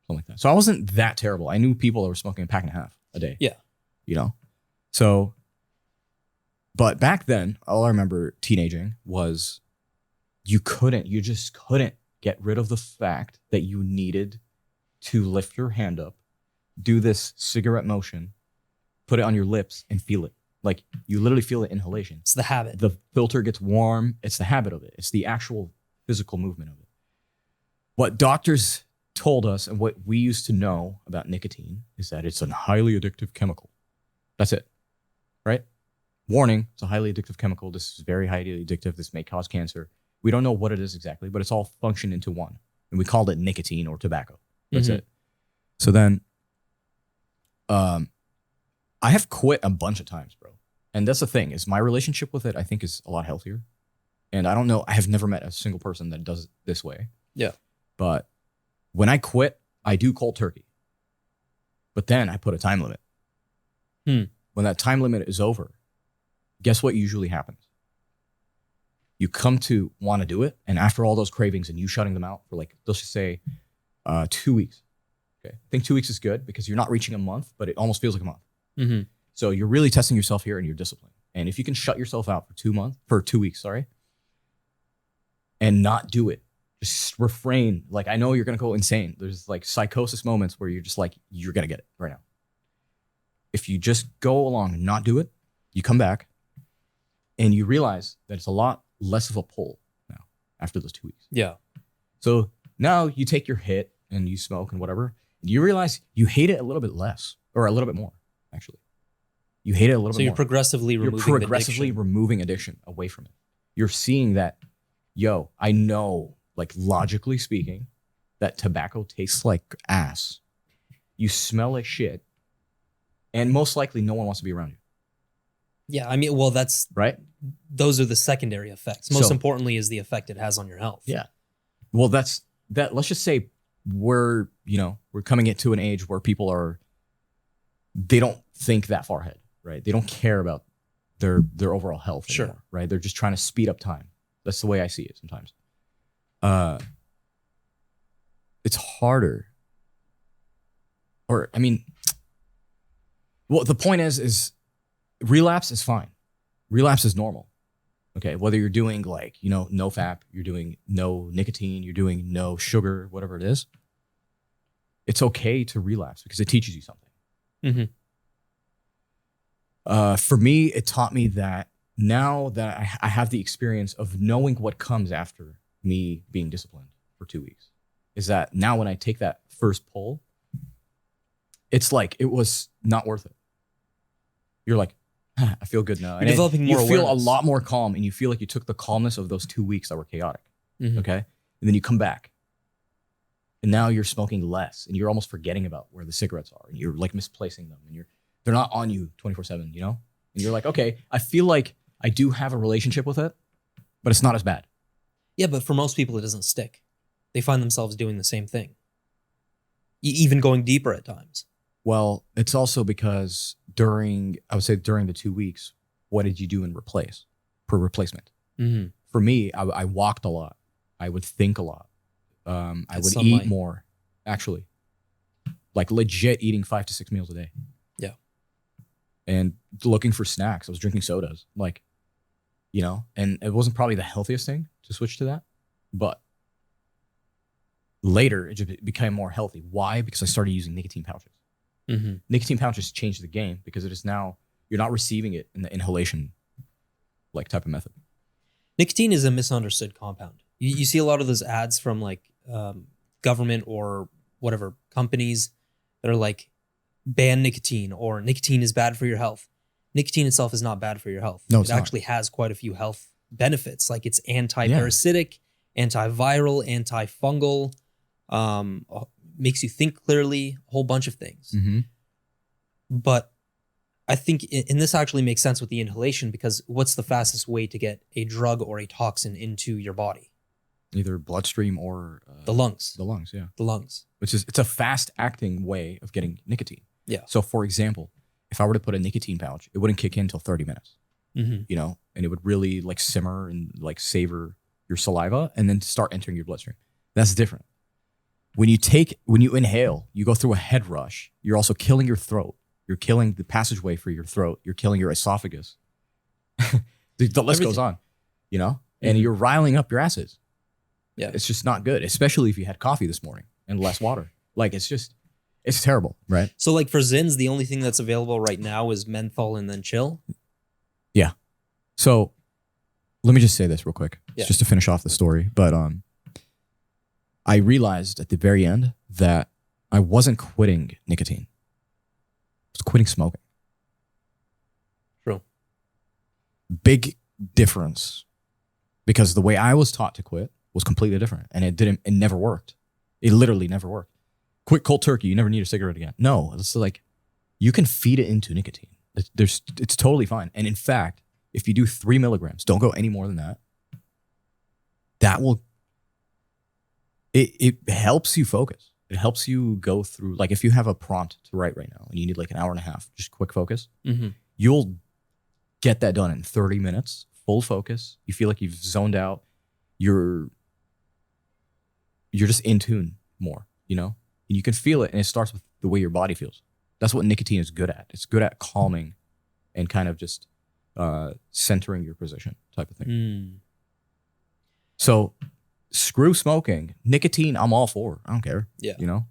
something like that. So I wasn't that terrible. I knew people that were smoking a pack and a half a day. Yeah. You know? So, but back then, all I remember teenaging was you just couldn't get rid of the fact that you needed to lift your hand up, do this cigarette motion, put it on your lips and feel it. Like you literally feel the inhalation. It's the habit. The filter gets warm. It's the habit of it. It's the actual physical movement of it. What doctors told us and what we used to know about nicotine is that it's a highly addictive chemical. That's it, right? Warning, it's a highly addictive chemical. This is very highly addictive. This may cause cancer. We don't know what it is exactly, but it's all functioned into one. And we called it nicotine or tobacco. That's it. So then I have quit a bunch of times, bro. And that's the thing, is my relationship with it, I think, is a lot healthier. And I don't know, I have never met a single person that does it this way. Yeah. But when I quit, I do cold turkey. But then I put a time limit. When that time limit is over, guess what usually happens? You come to want to do it, and after all those cravings and you shutting them out for, like, let's just say 2 weeks. Okay, I think 2 weeks is good because you're not reaching a month, but it almost feels like a month. So you're really testing yourself here and your discipline. And if you can shut yourself out for 2 weeks, and not do it, just refrain. Like, I know you're going to go insane. There's like psychosis moments where you're just like, you're going to get it right now. If you just go along and not do it, you come back and you realize that it's a lot less of a pull now after those 2 weeks. Yeah. So now you take your hit and you smoke and whatever. You realize you hate it a little bit less, or a little bit more, actually. You hate it a little bit more. So you're progressively removing addiction away from it. You're seeing that, yo, I know, like, logically speaking, that tobacco tastes like ass. You smell like shit. And most likely no one wants to be around you. Yeah, I mean, well, that's right. Those are the secondary effects. Most importantly is the effect it has on your health. Yeah. Well, that's that. Let's just say we're coming into an age where people they don't think that far ahead, right? They don't care about their overall health anymore, right? They're just trying to speed up time. That's the way I see it sometimes. It's harder. Or, I mean, well, the point is relapse is fine. Relapse is normal. Okay, whether you're doing, like, no FAP, you're doing no nicotine, you're doing no sugar, whatever it is, it's okay to relapse because it teaches you something. For me, it taught me that now that I have the experience of knowing what comes after me being disciplined for 2 weeks, is that now when I take that first pull, it's like it was not worth it. You're like, I feel good now. You're developing more awareness. You feel a lot more calm, and you feel like you took the calmness of those 2 weeks that were chaotic. Okay? And then you come back, and now you're smoking less, and you're almost forgetting about where the cigarettes are, and you're like misplacing them, and they're not on you 24/7, And you're like, okay, I feel like I do have a relationship with it, but it's not as bad. Yeah, but for most people, it doesn't stick. They find themselves doing the same thing, even going deeper at times. Well, it's also because during the 2 weeks, what did you do in replacement? For me, I walked a lot. I would think a lot. I would eat more, actually. Like, legit eating 5 to 6 meals a day. Yeah. And looking for snacks. I was drinking sodas. Like, and it wasn't probably the healthiest thing to switch to that. But later, it just became more healthy. Why? Because I started using nicotine pouches. Nicotine pouches changed the game because it is now, you're not receiving it in the inhalation like type of method. Nicotine is a misunderstood compound. You see a lot of those ads from like government or whatever companies that are like, ban nicotine, or nicotine is bad for your health. Nicotine itself is not bad for your health. No, it actually has quite a few health benefits. Like, it's anti-parasitic, antiviral, antifungal, makes you think clearly, a whole bunch of things. But I think and this actually makes sense with the inhalation, because what's the fastest way to get a drug or a toxin into your body? Either bloodstream or the lungs. The lungs, yeah. The lungs. It's a fast acting way of getting nicotine. Yeah. So, for example, if I were to put a nicotine pouch, it wouldn't kick in until 30 minutes. And it would really like simmer and like savor your saliva and then start entering your bloodstream. That's different. when you inhale, you go through a head rush. You're also killing your throat. You're killing the passageway for your throat. You're killing your esophagus. The list goes on, you know, and you're riling up your acids. Yeah. It's just not good, especially if you had coffee this morning and less water. Like it's terrible, right? So like for Zins, the only thing that's available right now is menthol and then chill. Yeah. So let me just say this real quick, just to finish off the story. But I realized at the very end that I wasn't quitting nicotine. I was quitting smoking. True. Big difference, because the way I was taught to quit was completely different, and it never worked. It literally never worked. Quit cold turkey. You never need a cigarette again. No, it's like you can feed it into nicotine. It's totally fine. And in fact, if you do 3 milligrams, don't go any more than that. That will, it helps you focus. It helps you go through, like if you have a prompt to write right now and you need like an hour and a half, just quick focus, you'll get that done in 30 minutes, full focus. You feel like you've zoned out. You're just in tune more, you know? And you can feel it, and it starts with the way your body feels. That's what nicotine is good at. It's good at calming and kind of just centering your position type of thing. So screw smoking. Nicotine, I'm all for. I don't care. Yeah. You know?